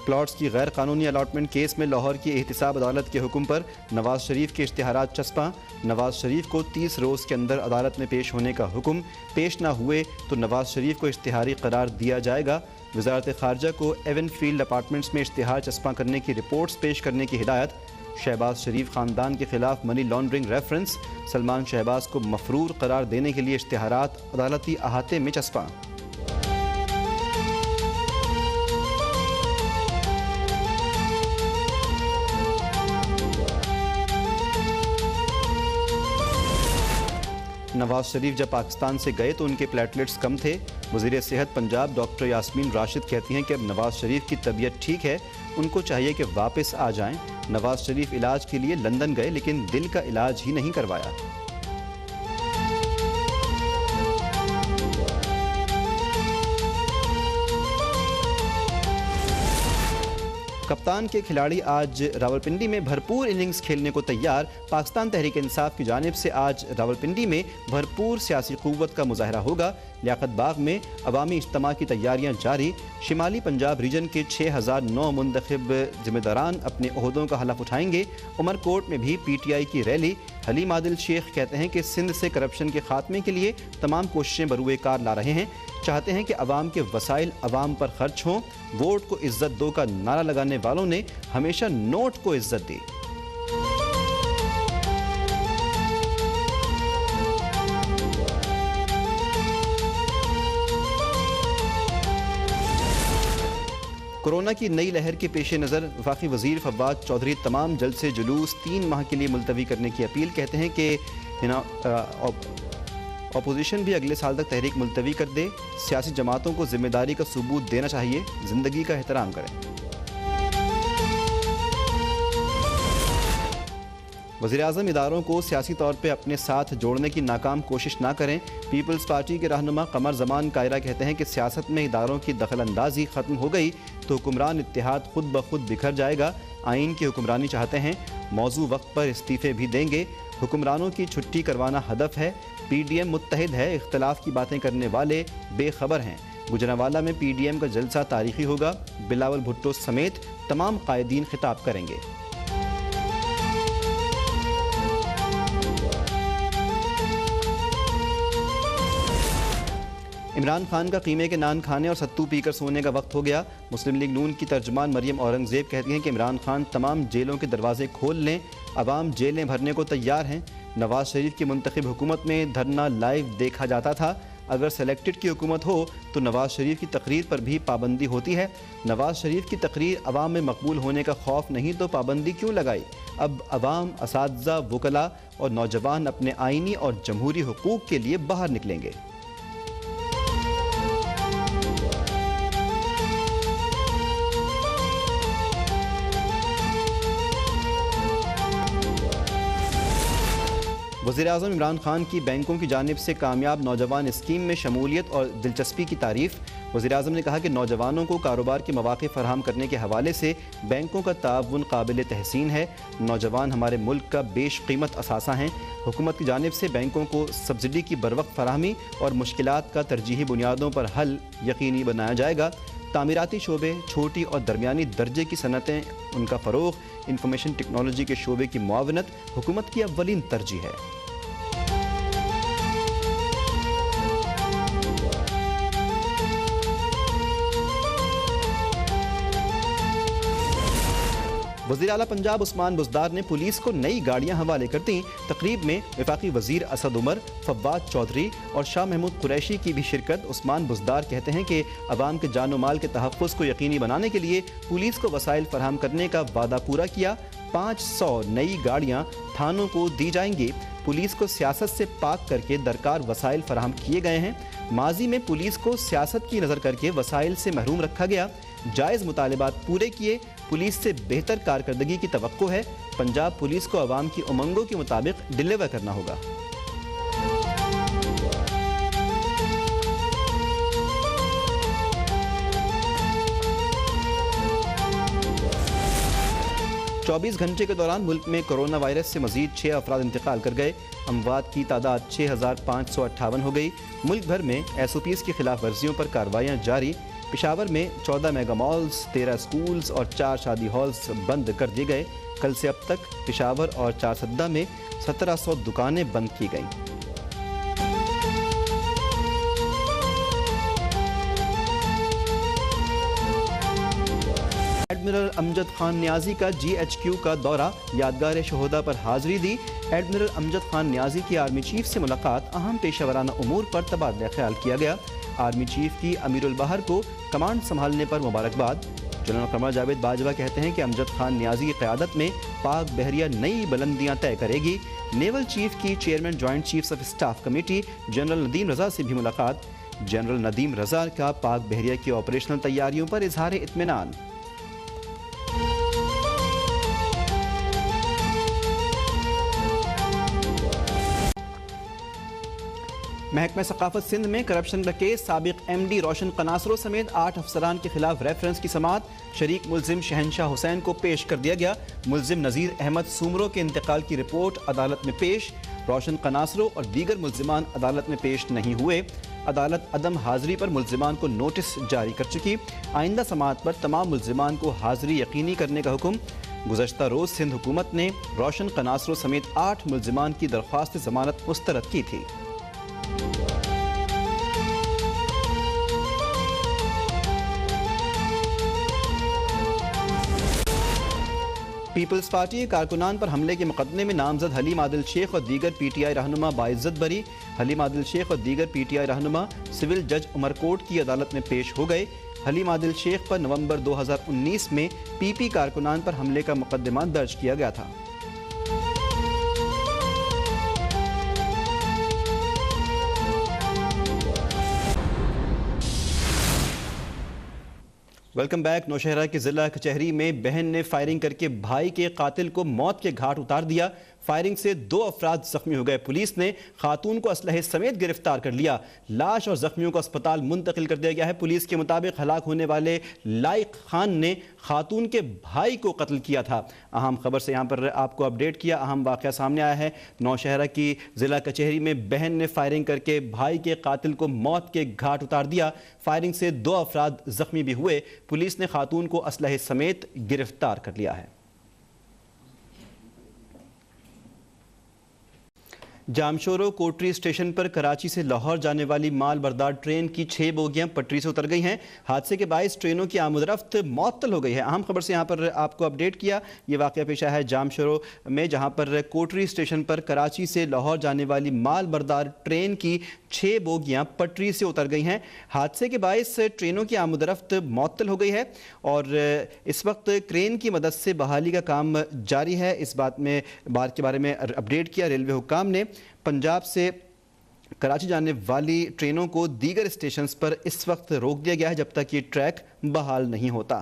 Plots की गैर कानूनी अलॉटमेंट केस में लाहौर की एहतिसाब अदालत के हुक्म पर नवाज शरीफ के इश्तिहारात चस्पा। नवाज शरीफ को 30 रोज़ के अंदर अदालत में पेश होने का हुक्म। पेश ना हुए तो नवाज शरीफ को इश्तिहारी करार दिया जाएगा। वज़ारत ख़ारजा को एवन फील्ड अपार्टमेंट्स में इश्तिहार चस्पा करने की रिपोर्ट्स पेश करने की हिदायत। शहबाज शरीफ ख़ानदान के खिलाफ money laundering reference. Salman Shahbaz को मफरूर करार देने के लिए इश्तिहारात अदालती अहाते में चस्पा। नवाज शरीफ जब पाकिस्तान से गए तो उनके प्लेटलेट्स कम थे। वज़ीर सेहत पंजाब डॉक्टर यास्मीन राशिद कहती हैं कि अब नवाज शरीफ की तबीयत ठीक है, उनको चाहिए कि वापस आ जाएं। नवाज शरीफ इलाज के लिए लंदन गए लेकिन दिल का इलाज ही नहीं करवाया। कप्तान के खिलाड़ी आज रावलपिंडी में भरपूर इनिंग्स खेलने को तैयार। पाकिस्तान तहरीक इंसाफ की जानिब से आज रावलपिंडी में भरपूर सियासी क़ुव्वत का मुजाहरा होगा। लियाकत बाग में अवामी इज्तिमा की तैयारियां जारी। शिमाली पंजाब रीजन के 6009 मुंतखब जिम्मेदारान अपने ओहदों का हलफ उठाएंगे। उमरकोट में भी PTI की रैली। हलीम आदिल शेख कहते हैं कि सिंध से करप्शन के खात्मे के लिए तमाम कोशिशें बरूए कार ला रहे हैं। चाहते हैं कि अवाम के वसाइल अवाम पर खर्च हों। वोट को इज्जत दो का नारा लगाने वालों ने हमेशा नोट को इज्जत दी। कोरोना की नई लहर के पेश नज़र वफाकी वज़ीर फवाद चौधरी तमाम जलसे जुलूस 3 माह के लिए मुलतवी करने की अपील। कहते हैं कि अपोजिशन भी अगले साल तक तहरीक मुलतवी कर दे। सियासी जमातों को जिम्मेदारी का सबूत देना चाहिए, ज़िंदगी का एहतराम करें। वज़ीर-ए-आज़म इदारों को सियासी तौर पर अपने साथ जोड़ने की नाकाम कोशिश ना करें। पीपल्स पार्टी के रहनुमा कमर जमान कायरा कहते हैं कि सियासत में इदारों की दखल अंदाजी ख़त्म हो गई तो हुक्मरान इत्तेहाद खुद ब खुद बिखर जाएगा। आइन की हुक्मरानी चाहते हैं, मौजू वक्त पर इस्तीफ़े भी देंगे। हुक्मरानों की छुट्टी करवाना हदफ है। PDM मुत्तहिद है, इख्तलाफ की बातें करने वाले बेखबर हैं। गुजरांवाला में PDM का जलसा तारीखी होगा। बिलावल भुट्टो समेत तमाम कायदीन खिताब करेंगे। इमरान खान का कीमे के नान खाने और सत्तू पीकर सोने का वक्त हो गया। मुस्लिम लीग नून की तर्जुमान मरियम औरंगजेब कहती हैं कि इमरान खान तमाम जेलों के दरवाजे खोल लें, अवाम जेलें भरने को तैयार हैं। नवाज शरीफ की मुंतखब हुकूमत में धरना लाइव देखा जाता था। अगर सेलेक्टेड की हुकूमत हो तो नवाज शरीफ की तकरीर पर भी पाबंदी होती है। नवाज शरीफ की तकरीर अवाम में मकबूल होने का खौफ नहीं तो पाबंदी क्यों लगाई। अब अवाम, असातिज़ा, वकला और नौजवान अपने आइनी और जमहूरी हुकूक के लिए बाहर निकलेंगे। वज़ीर-ए-आज़म इमरान खान की बैंकों की जानिब से कामयाब नौजवान स्कीम में शमूलियत और दिलचस्पी की तारीफ़। वज़ीर-ए-आज़म ने कहा कि नौजवानों को कारोबार के मौक़े फराहम करने के हवाले से बैंकों का ताअवुन काबिल तहसीन है। नौजवान हमारे मुल्क का बेशकीमत असासा हैं। हुकूमत की जानिब से बैंकों को सब्सिडी की बरवक्त फराहमी और मुश्किलात का तरजीही बुनियादों पर हल यकीनी बनाया जाएगा। तामीराती शोबे, छोटी और दरमियानी दर्जे की सनतें, उनका फ़रोग़, इंफॉर्मेशन टेक्नोलॉजी के शोबे की मुआवनत हुकूमत की अव्वलीन तरजीह है। वज़ीर आला पंजाब उस्मान बुज़दार ने पुलिस को नई गाड़ियां हवाले कर दी। तकरीब में वफाकी वज़ीर असद उमर, फवाद चौधरी और शाह महमूद कुरैशी की भी शिरकत। उस्मान बुज़दार कहते हैं कि अवाम के जान माल के तहफ़्फ़ुज़ को यकीनी बनाने के लिए पुलिस को वसाइल फराहम करने का वादा पूरा किया। 500 नई गाड़ियाँ थानों को दी जाएंगी। पुलिस को सियासत से पाक करके दरकार वसाइल फराहम किए गए हैं। माजी में पुलिस को सियासत की नज़र करके वसाइल से महरूम रखा गया। जायज़ मुतालिबात पूरे किए। पुलिस से बेहतर कारकर्दगी की तवक्को है। पंजाब पुलिस को अवाम की उमंगों के मुताबिक डिलीवर करना होगा। चौबीस घंटे के दौरान मुल्क में कोरोना वायरस से मजीद 6 अफराद इंतकाल कर गए। अमवात की तादाद 6558 हो गई। मुल्क भर में SOPs की खिलाफ वर्जियों पर कार्रवाइयाँ जारी। पेशावर में 14 मेगा मॉल्स, 13 स्कूल्स और 4 शादी हॉल्स बंद कर दिए गए। कल से अब तक पेशावर और चारसद्दा में 1700 दुकानें बंद की गईं। एडमिरल अमजद खान न्याजी का GHQ का दौरा, यादगार शहोदा पर हाजिरी दी। एडमिरल अमजद खान न्याजी की आर्मी चीफ से मुलाकात, अहम पेशावराना उमूर पर तबादला ख्याल किया गया। आर्मी चीफ की अमीरुल बहर को कमांड संभालने पर मुबारकबाद। जनरल कमर जावेद बाजवा कहते हैं कि अमजद खान न्याजी की क़यादत में पाक बहरिया नई बुलंदियां तय करेगी। नेवल चीफ की chairman joint chiefs of staff committee general Nadeem Raza से भी मुलाकात। जनरल नदीम रज़ा का पाक बहरिया की ऑपरेशनल तैयारियों पर इजहार इत्मीनान। महकमा सकाफत सिंध में करप्शन का केस, साबिक MD रोशन कनासरो समेत 8 अफसरान के खिलाफ रेफरेंस की समाअत। शरीक मुलजिम शहनशाह हुसैन को पेश कर दिया गया। मुलजिम नज़ीर अहमद सूमरो के इंतकाल की रिपोर्ट अदालत में पेश। रोशन कनासरो और दीगर मुलजिमान अदालत में पेश नहीं हुए। अदालत अदम हाजिरी पर मुलजिमान को नोटिस जारी कर चुकी। आइंदा समाअत पर तमाम मुलजिमान को हाजिरी यकीनी करने का हुक्म। गुज़श्ता रोज़ सिंध हुकूमत ने रोशन कनासरो समेत 8 मुलजिमान की दरख्वास्त ज़मानत मुस्तरद की थी। पीपल्स पार्टी के कारकुनान पर हमले के मुकदमे में नामजद हलीम आदिल शेख और दीगर PTI रहनुमा बाइज्जत बरी। हलीम आदिल शेख और दीगर PTI रहनुमा सिविल जज उमरकोट की अदालत में पेश हो गए। हलीम आदिल शेख पर नवंबर 2019 में PP कारकुनान पर हमले का मुकदमा दर्ज किया गया था। Welcome back. नौशहरा की जिला कचहरी में बहन ने फायरिंग करके भाई के कातिल को मौत के घाट उतार दिया। फायरिंग से 2 अफराद जख्मी हो गए। पुलिस ने खातून को असलहे समेत गिरफ्तार कर लिया। लाश और जख्मियों को अस्पताल मुंतकिल कर दिया गया है। पुलिस के मुताबिक हलाक होने वाले लाइक खान ने खातून के भाई को कत्ल किया था। अहम खबर से यहाँ पर आपको अपडेट किया। अहम वाक़या सामने आया है। नौशहरा की जिला कचहरी में बहन ने फायरिंग करके भाई के कातिल को मौत के घाट उतार दिया। फायरिंग से 2 अफराद जख्मी भी हुए। पुलिस ने खातून को असलहे समेत गिरफ्तार कर लिया है। जामशोरो कोटरी स्टेशन पर कराची से लाहौर जाने वाली माल बरदार ट्रेन की 6 बोगियां पटरी से उतर गई हैं। हादसे के बायस ट्रेनों की आमदरफ्त मअतल हो गई है। अहम खबर से यहाँ पर आपको अपडेट किया। ये वाक़या पेश आया है जामशोरो में, जहाँ पर कोटरी स्टेशन पर कराची से लाहौर जाने वाली माल बरदार ट्रेन की 6 बोगियां पटरी से उतर गई हैं। हादसे के बायस ट्रेनों की आमदरफ्त मअतल हो गई है और इस वक्त क्रेन की मदद से बहाली का काम जारी है। इस बात के बारे में अपडेट किया रेलवे हुक्काम ने। पंजाब से कराची जाने वाली ट्रेनों को दीगर स्टेशंस पर इस वक्त रोक दिया गया है जब तक ये ट्रैक बहाल नहीं होता।